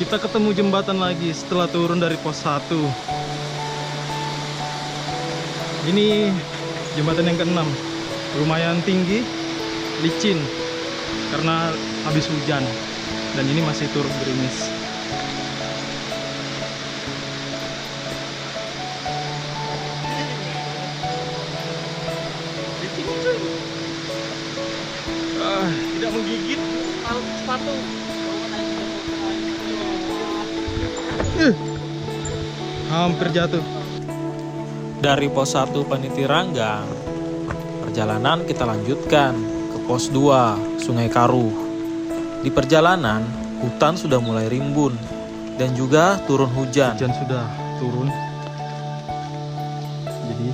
Kita ketemu jembatan lagi setelah turun dari pos 1. Ini jembatan yang ke-6. Lumayan tinggi, licin karena habis hujan. Dan ini masih turun gerimis. Tidak menggigit sepatu. Hampir jatuh. Dari pos 1 Paniti Ranggang, perjalanan kita lanjutkan ke pos 2 Sungai Karuh. Di perjalanan, hutan sudah mulai rimbun dan juga turun hujan. Hujan sudah turun. Jadi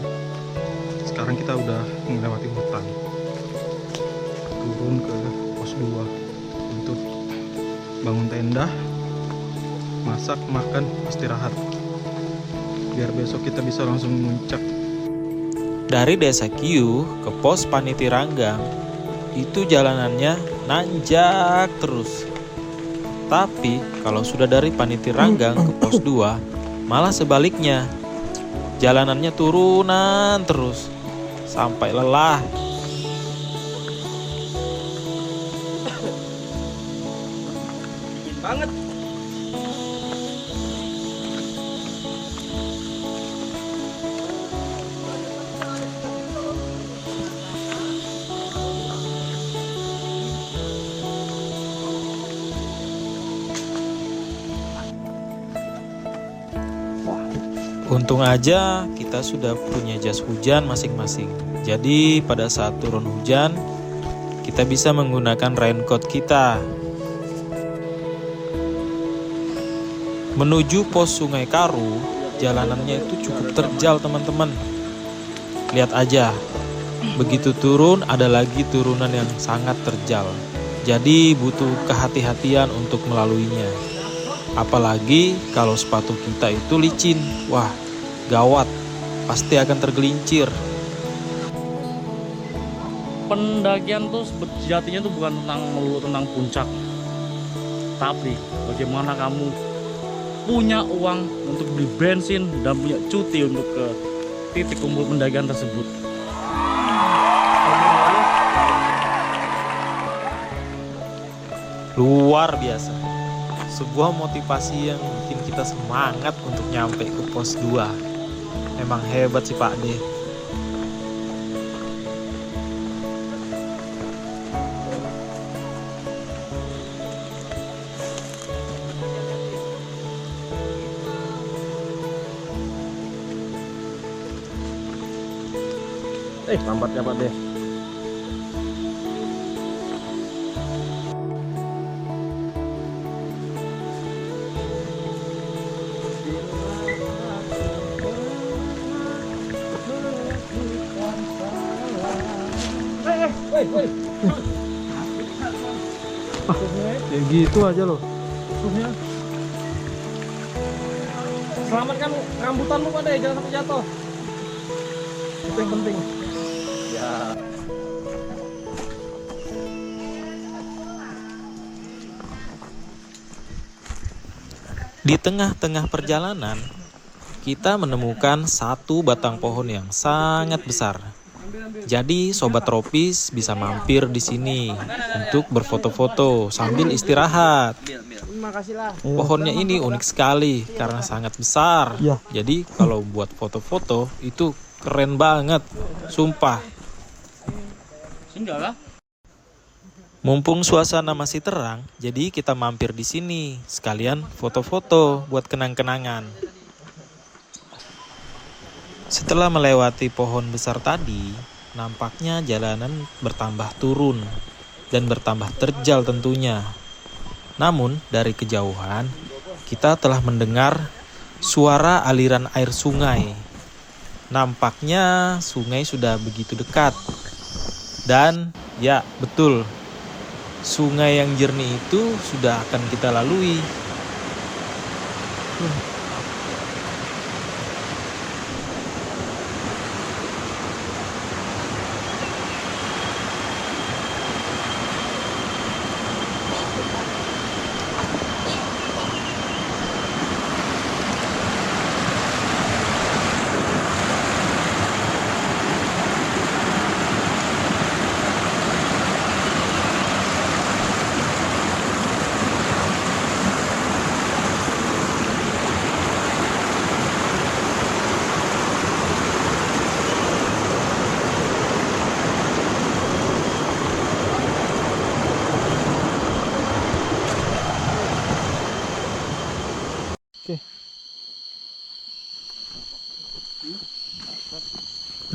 sekarang kita udah melewati hutan. Turun ke pos 2 untuk bangun tenda, masak, makan, istirahat. Biar besok kita bisa langsung muncak. Dari Desa Kiu ke pos Paniti Ranggang, itu jalanannya nanjak terus. Tapi kalau sudah dari Paniti Ranggang ke pos 2, malah sebaliknya. Jalanannya turunan terus sampai lelah. Banget. Untung aja kita sudah punya jas hujan masing-masing. Jadi pada saat turun hujan, kita bisa menggunakan raincoat kita. Menuju pos Sungai Karuh, jalanannya itu cukup terjal teman-teman. Lihat aja, begitu turun ada lagi turunan yang sangat terjal. Jadi butuh kehati-hatian untuk melaluinya. Apalagi kalau sepatu kita itu licin. Wah, gawat. Pasti akan tergelincir. Pendakian tuh sejatinya tuh bukan melulu tentang puncak, tapi bagaimana kamu punya uang untuk beli bensin dan punya cuti untuk ke titik kumpul pendakian tersebut. Luar biasa. Sebuah motivasi yang bikin kita semangat untuk nyampe ke pos 2. Memang hebat sih Pak D. Lambatnya Pak deh. Ya gitu aja loh. Selamatkan rambutanmu Pak deh, jangan sampai jatuh. Itu yang penting. Ya. Di tengah-tengah perjalanan, kita menemukan satu batang pohon yang sangat besar. Jadi sobat tropis bisa mampir di sini untuk berfoto-foto sambil istirahat. Pohonnya ini unik sekali karena sangat besar. Jadi kalau buat foto-foto itu keren banget, sumpah. Mumpung suasana masih terang, jadi kita mampir di sini sekalian foto-foto buat kenang-kenangan. Setelah melewati pohon besar tadi, nampaknya jalanan bertambah turun dan bertambah terjal tentunya. Namun dari kejauhan, kita telah mendengar suara aliran air sungai. Nampaknya sungai sudah begitu dekat. Dan ya betul, sungai yang jernih itu sudah akan kita lalui.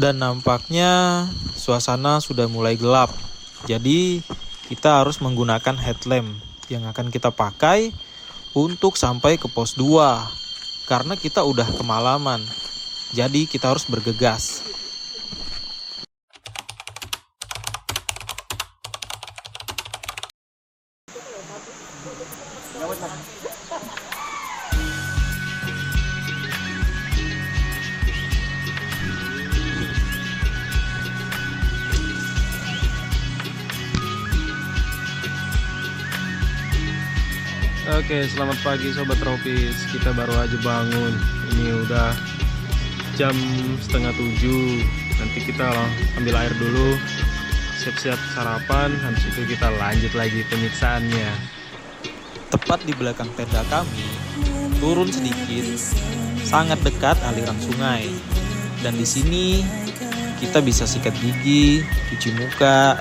Dan nampaknya suasana sudah mulai gelap. Jadi kita harus menggunakan headlamp yang akan kita pakai untuk sampai ke pos 2. Karena kita udah kemalaman. Jadi kita harus bergegas. Oke, selamat pagi Sobat Tropis. Kita baru aja bangun. Ini udah jam 6:30. Nanti kita ambil air dulu, siap-siap sarapan. Habis itu kita lanjut lagi penyiksaannya. Tepat di belakang tenda kami, turun sedikit, sangat dekat aliran sungai. Dan di sini kita bisa sikat gigi, cuci muka,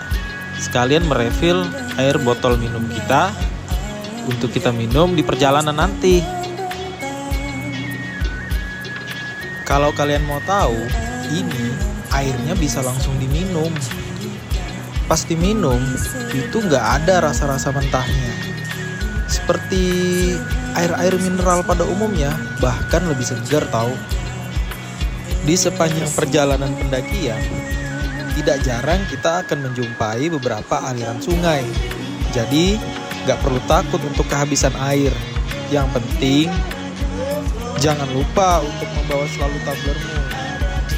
sekalian merefill air botol minum kita untuk kita minum di perjalanan nanti. Kalau kalian mau tahu, ini airnya bisa langsung diminum. Pas diminum, itu nggak ada rasa-rasa mentahnya. Seperti air-air mineral pada umumnya, bahkan lebih segar tahu. Di sepanjang perjalanan pendakian, tidak jarang kita akan menjumpai beberapa aliran sungai. Jadi, gak perlu takut untuk kehabisan air. Yang penting, jangan lupa untuk membawa selalu tumblermu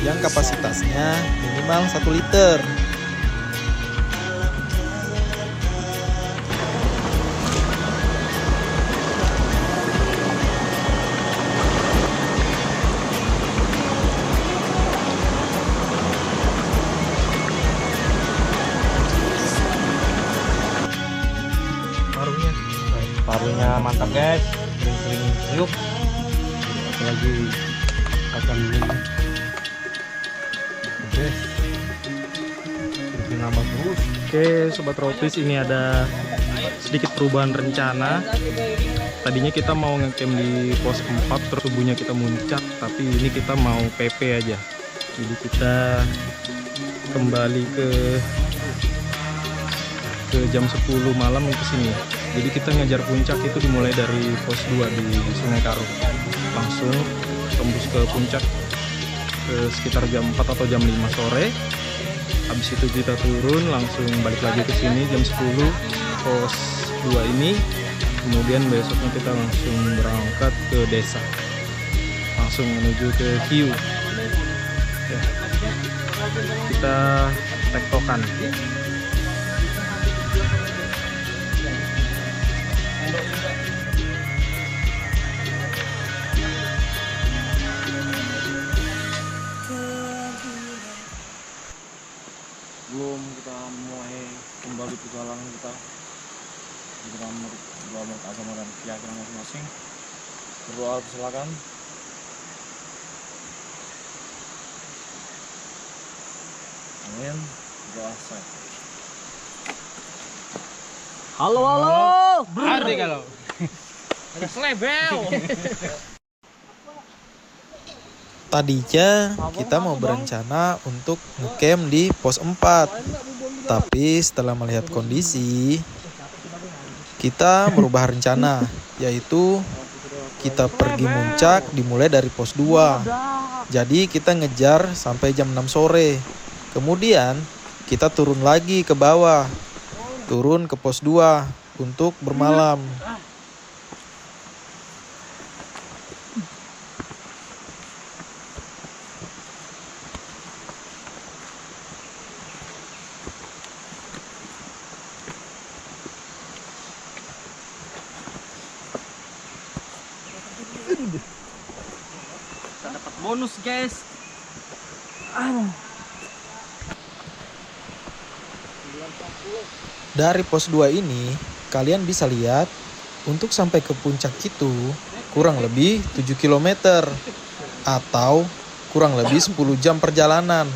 yang kapasitasnya minimal 1 liter. Parunya mantap guys, sering-sering yuk. Apalagi akan ini. Oke, bikin nambah terus. Oke, Sobat Tropis, ini ada sedikit perubahan rencana. Tadinya kita mau ngecamp di pos 4, terus subuhnya kita muncak, tapi ini kita mau PP aja. Jadi kita kembali ke jam 10 malam ke sini. Jadi kita ngejar puncak itu dimulai dari pos 2 di Sungai Karo. Langsung tembus ke puncak ke sekitar jam 4 atau jam 5 sore. Habis itu kita turun langsung balik lagi ke sini jam 10 pos 2 ini. Kemudian besoknya kita langsung berangkat ke desa. Langsung menuju ke Hiu. Ya. Kita tektokan. Belum kita mulai kembali perjalanan kita, kita menurut agama dan keyakinan masing-masing. Berdoa silakan. Amin. Doa saya. Halo. Berarti kalau Selebel. Tadinya kita mau berencana untuk ngecamp di pos 4. Tapi setelah melihat kondisi, kita merubah rencana, yaitu kita pergi muncak dimulai dari pos 2. Jadi kita ngejar sampai jam 6 sore. Kemudian kita turun lagi ke bawah, turun ke pos 2 untuk bermalam. Kita dapat bonus guys. Dari pos 2 ini, kalian bisa lihat untuk sampai ke puncak itu kurang lebih 7 km atau kurang lebih 10 jam perjalanan.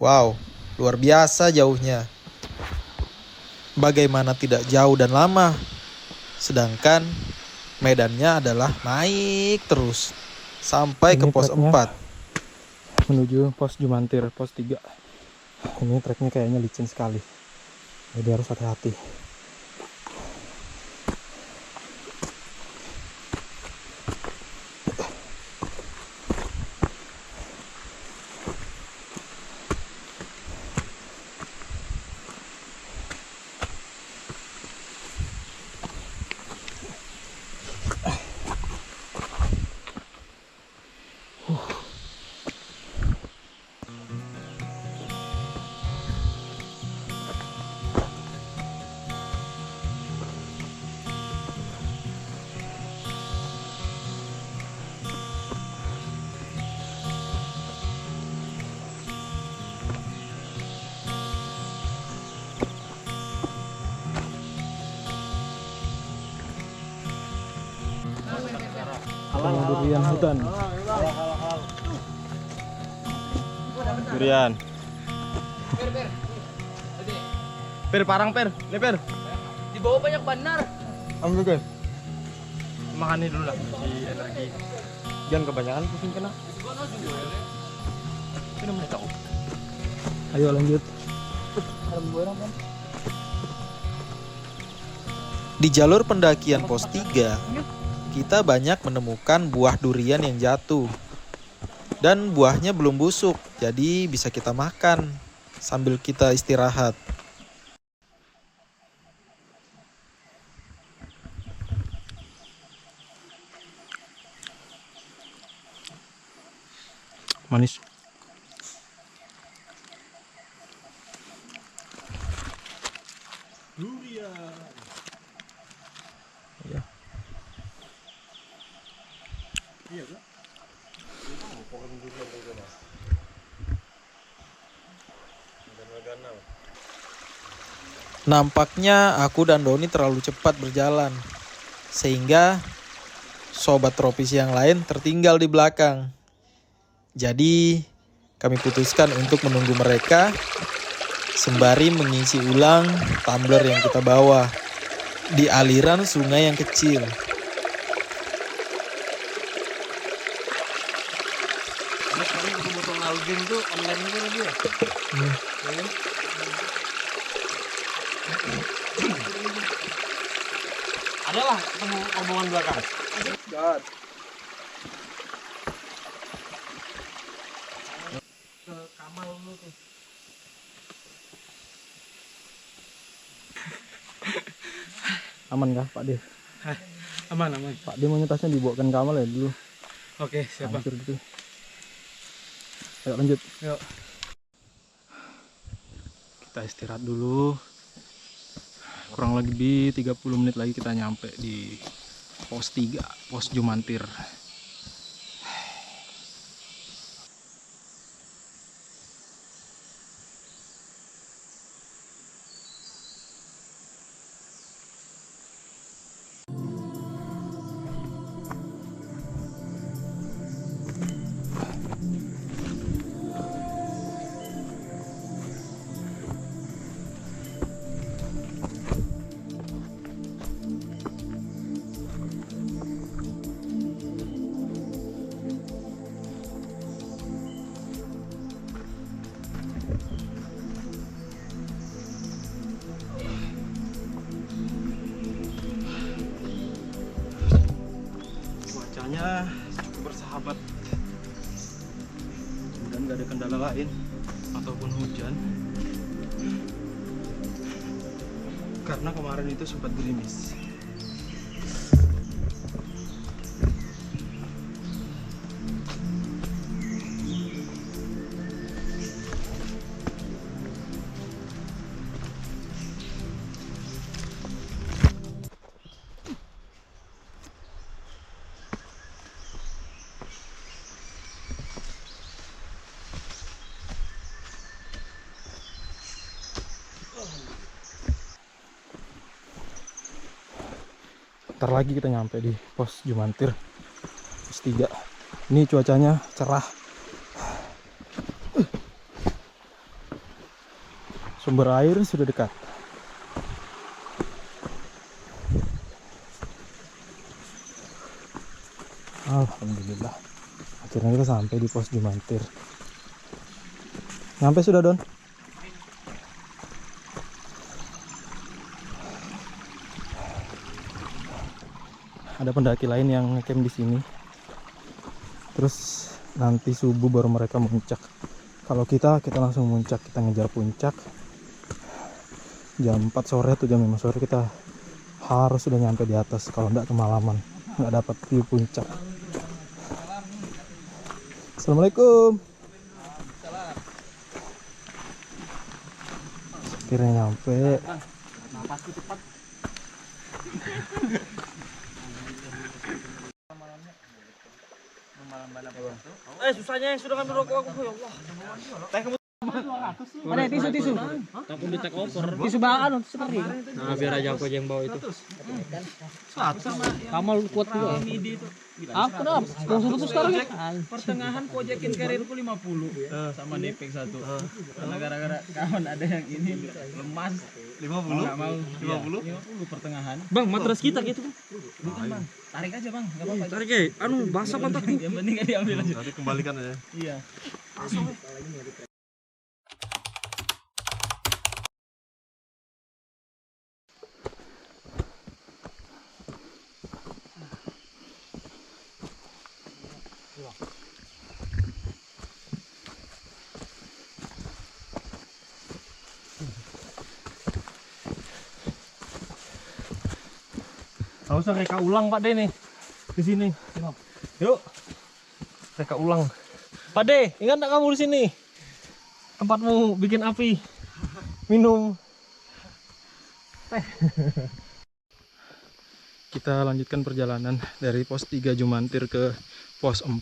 Wow, luar biasa jauhnya. Bagaimana tidak jauh dan lama? Sedangkan medannya adalah naik terus sampai ke pos 4. menuju pos Jumantir, pos 3. Ini treknya kayaknya licin sekali, jadi harus hati-hati. Durian hutan. Durian. Per parang per, nih per. Di bawah banyak banar. Ambil guys. Makan ini dulu lah, si energi. Jangan kebanyakan pusing kena. Ayo lanjut. Di jalur pendakian pos 3, kita banyak menemukan buah durian yang jatuh. Dan buahnya belum busuk, jadi bisa kita makan sambil kita istirahat. Manis. Nampaknya aku dan Doni terlalu cepat berjalan, sehingga sobat tropis yang lain tertinggal di belakang. Jadi, kami putuskan untuk menunggu mereka sembari mengisi ulang tumbler yang kita bawa di aliran sungai yang kecil. Adalah ketemu rombongan belakang. Aman kah Pak De? Aman. Pak De mau tasnya dibawakan ke Amal ya dulu. Oke, siap Bang. Hancur gitu. Ayo lanjut. Yuk. Kita istirahat dulu. Kurang lebih 30 menit lagi kita nyampe di pos 3, pos Jumantir. Cuacanya cukup bersahabat, kemudian nggak ada kendala lain ataupun hujan, karena kemarin itu sempat gerimis. Ntar lagi kita nyampe di pos Jumantir, pos 3. Ini cuacanya cerah, sumber air sudah dekat. Alhamdulillah, akhirnya kita sampai di pos Jumantir. Nyampe sudah, Don? Ada pendaki lain yang ngecamp di sini. Terus nanti subuh baru mereka muncak. Kalau kita langsung muncak, kita ngejar puncak. Jam 4 sore atau jam 5 sore kita harus sudah nyampe di atas. Kalau enggak kemalaman, nggak dapat view puncak. Assalamualaikum. Akhirnya nyampe. Susahnya yang sudah ngambil rokok aku, ya Allah. Mana tisu? Takut di take over. Tisu bahan seperti. Nah, biar aja aku aja yang bawa itu. Kamal kuat juga. Aku dah. Mau satu sekarang ya. Pertengahan proyekin karirku 50 sama Nepek 1. Karena gara-gara kawan ada yang ini lemas 50. Enggak mau 50 pertengahan. Bang, matras kita gitu. Bukan Bang. Tarik aja Bang, enggak apa-apa. Tarik basah pantatku. Yang penting enggak diambil aja. Nanti kembalikan aja. Iya. Nggak usah reka ulang Pak De nih di sini. Yuk, reka ulang. Pak De, ingat nggak kamu di sini? Tempatmu bikin api, minum. Kita lanjutkan perjalanan dari pos 3 Jumantir ke pos 4.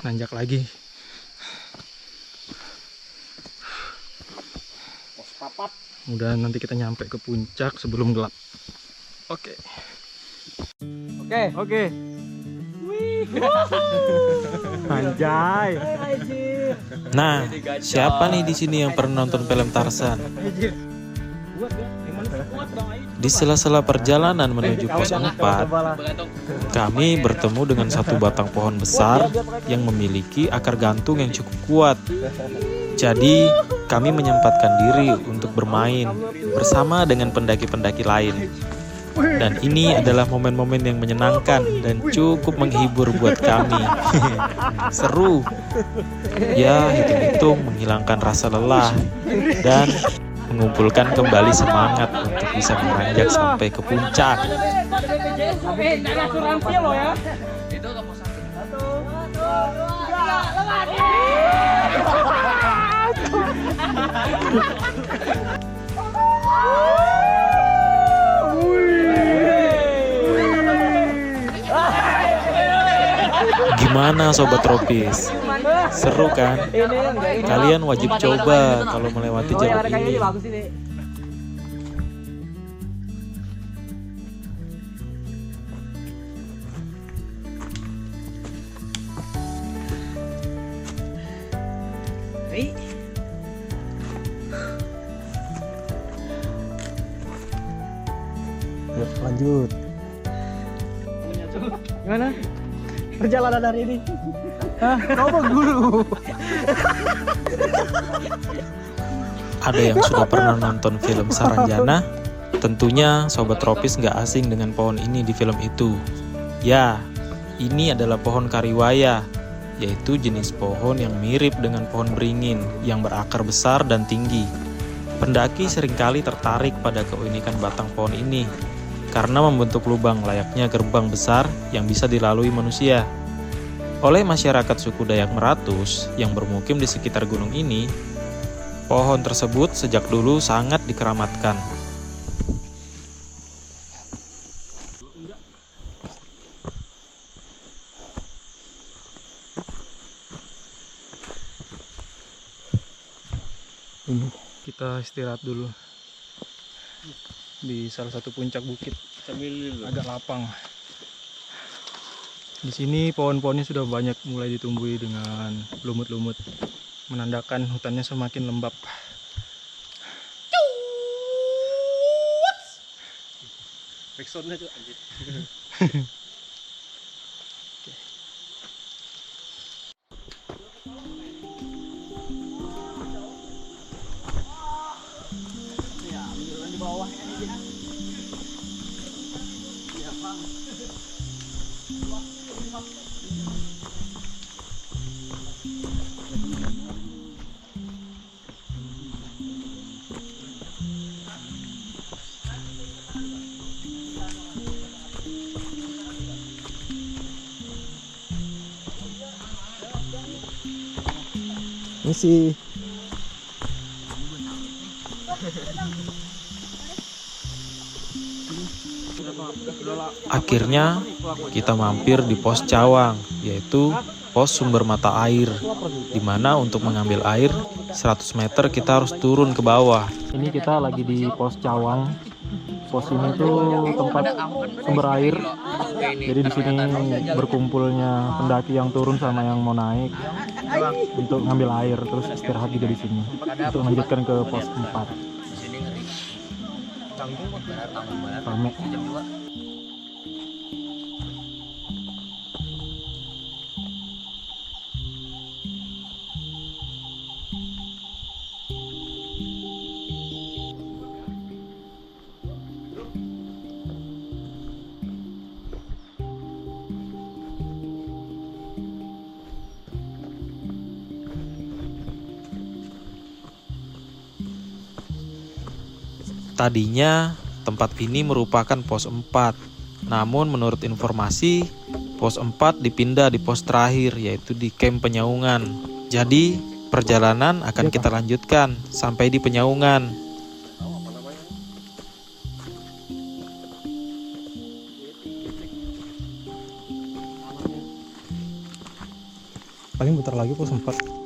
Nanjak lagi. Mudah nanti kita nyampe ke puncak sebelum gelap. Oke. Anjay. Nah, siapa nih di sini yang pernah nonton film Tarzan? Di sela-sela perjalanan menuju pos 4, kami bertemu dengan satu batang pohon besar yang memiliki akar gantung yang cukup kuat. Jadi, kami menyempatkan diri untuk bermain bersama dengan pendaki-pendaki lain. Dan ini adalah momen-momen yang menyenangkan dan cukup menghibur buat kami. Seru. Ya, hitung-hitung menghilangkan rasa lelah dan mengumpulkan kembali semangat untuk bisa menanjak sampai ke puncak. Gimana Sobat Tropis? Seru kan? Kalian wajib coba kalau melewati jalur ini. Yuk, lanjut. Gimana? Perjalanan hari ini. Kamu guru. Ada yang sudah pernah nonton film Saranjana? Tentunya Sobat Tropis nggak asing dengan pohon ini di film itu. Ya, ini adalah pohon kariwaya, yaitu jenis pohon yang mirip dengan pohon beringin yang berakar besar dan tinggi. Pendaki seringkali tertarik pada keunikan batang pohon ini karena membentuk lubang layaknya gerbang besar yang bisa dilalui manusia. Oleh masyarakat suku Dayak Meratus yang bermukim di sekitar gunung ini, pohon tersebut sejak dulu sangat dikeramatkan. Ini kita istirahat dulu di salah satu puncak bukit. Agak lapang. Di sini pohon-pohonnya sudah banyak mulai ditumbuhi dengan lumut-lumut, menandakan hutannya semakin lembab. Backsoundnya tuh anjir. 1, Misi. Akhirnya kita mampir di pos cawang, yaitu pos sumber mata air, di mana untuk mengambil air 100 meter kita harus turun ke bawah. Ini kita lagi di pos cawang. Pos ini tuh tempat sumber air. Jadi di sini berkumpulnya pendaki yang turun sama yang mau naik untuk ngambil air, terus istirahat juga di sini untuk melanjutkan ke pos 4. Rame. Tadinya tempat ini merupakan pos 4. Namun menurut informasi, pos 4 dipindah di pos terakhir, yaitu di camp Penyaungan. Jadi perjalanan akan kita lanjutkan sampai di Penyaungan. Paling bentar lagi pos 4.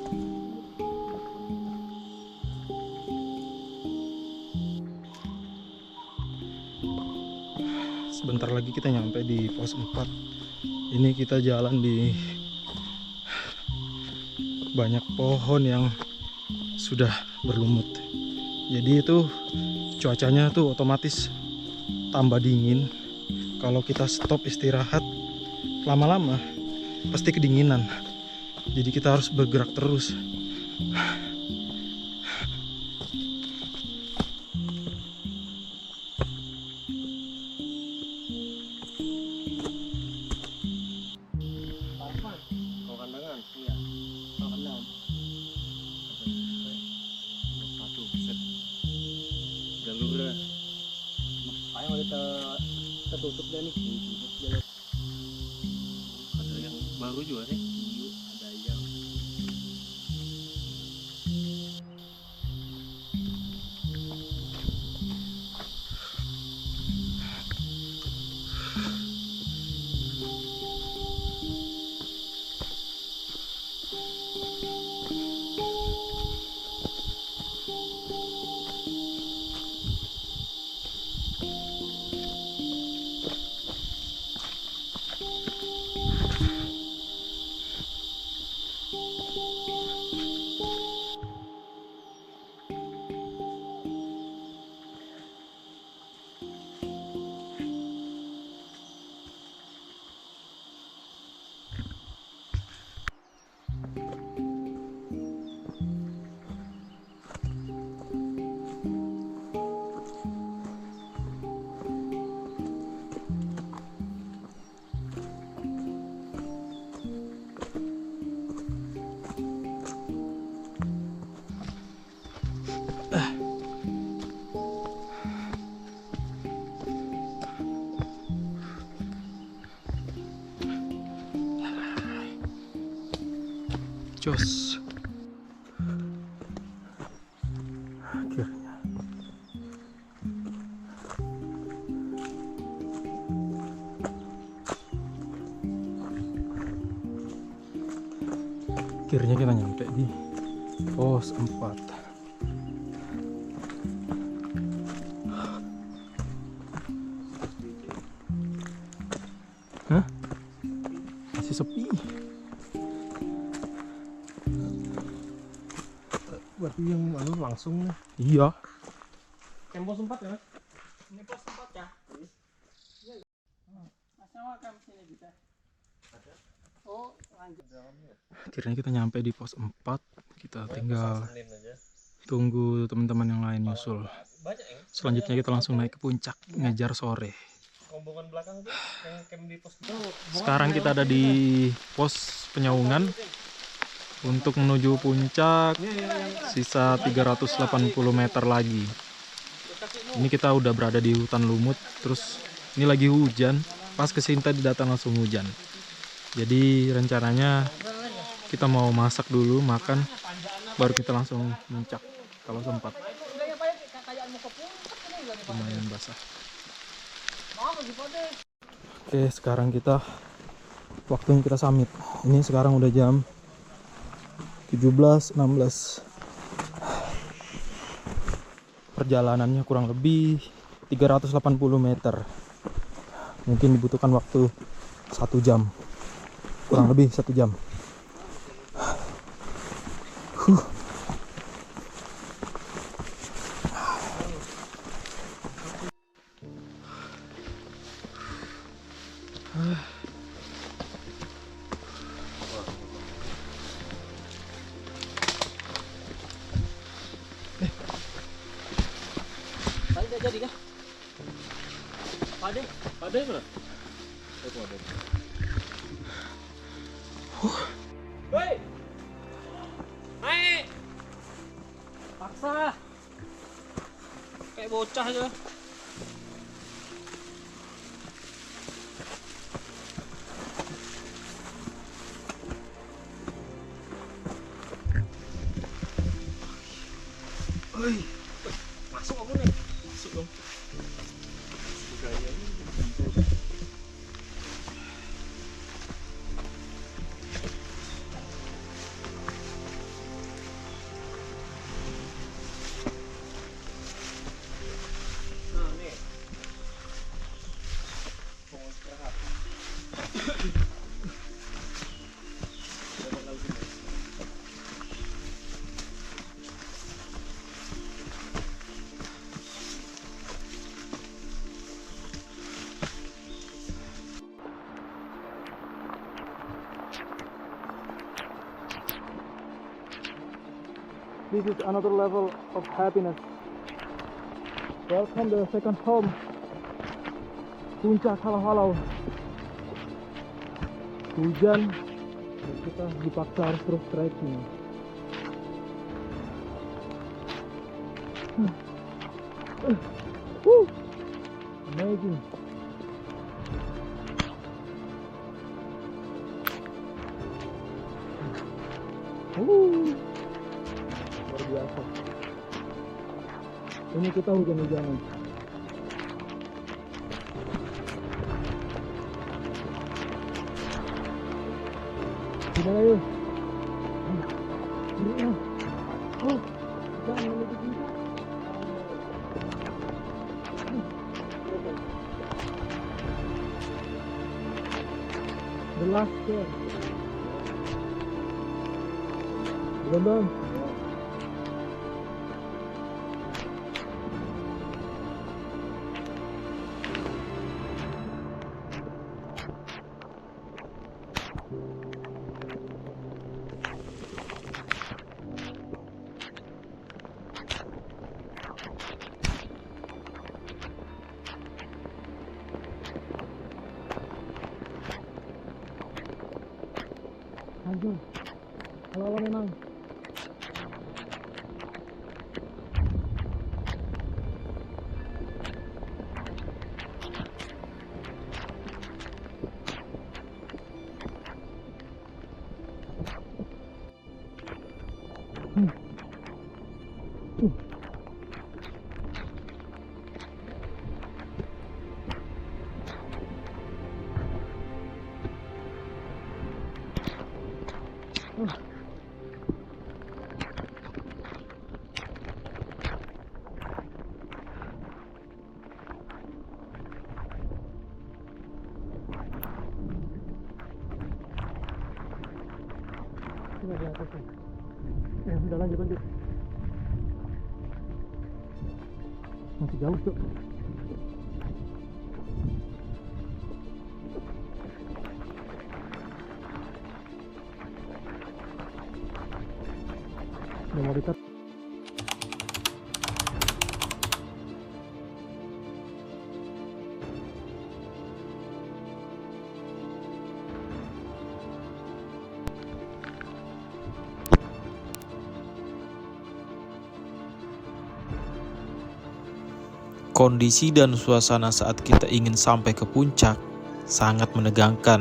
Sebentar lagi kita nyampe di pos 4. Ini kita jalan di banyak pohon yang sudah berlumut. Jadi itu cuacanya tuh otomatis tambah dingin. Kalau kita stop istirahat lama-lama pasti kedinginan. Jadi kita harus bergerak terus. Tertutup dah nih. Ada yang baru juga nih. Ada yang jos. Akhirnya. Akhirnya kita nyampe di pos 4. Hah? Masih sepi. berarti yang langsung nih. Iya. Camp pos 4 ya? Ini pos 4 ya? Sama kan sini bisa. Oh, lanjut. Akhirnya kita nyampe di pos 4. Kita tinggal tunggu teman-teman yang lain nyusul. Selanjutnya kita langsung naik ke puncak ngejar sore. Rombongan belakang tuh yang camp di pos. Sekarang kita ada di pos Penyaungan. Untuk menuju puncak sisa 380 meter lagi. Ini kita udah berada di hutan lumut. Terus ini lagi hujan. Pas kesini tadi datang langsung hujan. Jadi rencananya kita mau masak dulu, makan. baru kita langsung muncak kalau sempat. Lumayan basah. Oke, sekarang waktunya kita summit. Ini sekarang udah jam 17.16. Perjalanannya kurang lebih 380 meter. Mungkin dibutuhkan waktu 1 jam. Kurang lebih 1 jam. Tadi nggak jadi kah? Ada mana? Hei! Naik! Paksa. Kayak bocah aja. Masuk aku nih. Masuk dong. This is another level of happiness. Welcome the second home. Puncak halau-halau. Hujan, dan kita dipaksa harus terus trekking. Amazing. Luar biasa. Ini kita hujan-hujanan. Gimana yuk? Oh, jangan menuju kita. The last turn. Belum. Lanjut. Kalau memang di atas tuh. Udah lanjut. Masih jauh tuh. Udah mau dekat. Kondisi dan suasana saat kita ingin sampai ke puncak sangat menegangkan.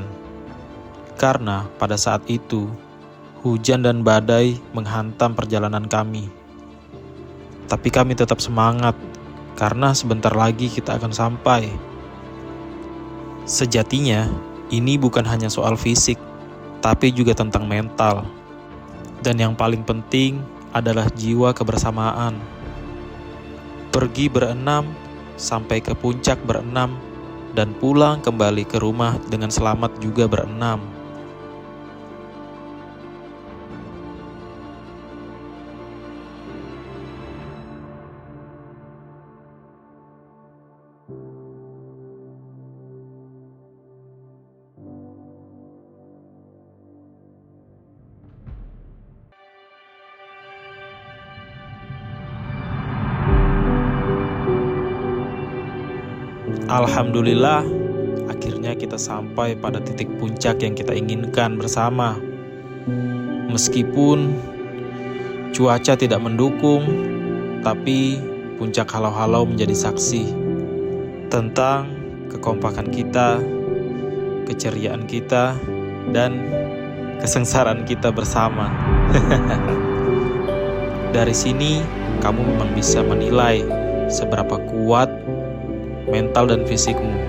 Karena pada saat itu, hujan dan badai menghantam perjalanan kami. Tapi kami tetap semangat, karena sebentar lagi kita akan sampai. Sejatinya, ini bukan hanya soal fisik, tapi juga tentang mental. Dan yang paling penting adalah jiwa kebersamaan. Pergi berenam, sampai ke puncak berenam, dan pulang kembali ke rumah dengan selamat juga berenam. Alhamdulillah, akhirnya kita sampai pada titik puncak yang kita inginkan bersama. Meskipun cuaca tidak mendukung, tapi puncak halau-halau menjadi saksi tentang kekompakan kita, keceriaan kita, dan kesengsaraan kita bersama. Dari sini, kamu memang bisa menilai seberapa kuat mental dan fisikmu.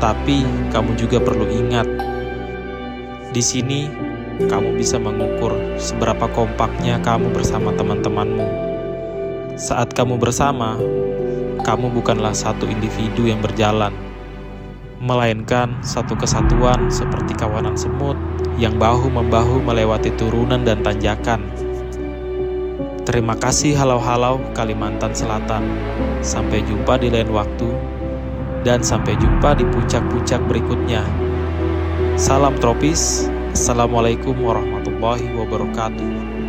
Tapi kamu juga perlu ingat, di sini kamu bisa mengukur seberapa kompaknya kamu bersama teman-temanmu. Saat kamu bersama, kamu bukanlah satu individu yang berjalan, melainkan satu kesatuan seperti kawanan semut yang bahu-membahu melewati turunan dan tanjakan. Terima kasih halau-halau Kalimantan Selatan. Sampai jumpa di lain waktu, dan sampai jumpa di puncak-puncak berikutnya. Salam tropis. Assalamualaikum warahmatullahi wabarakatuh.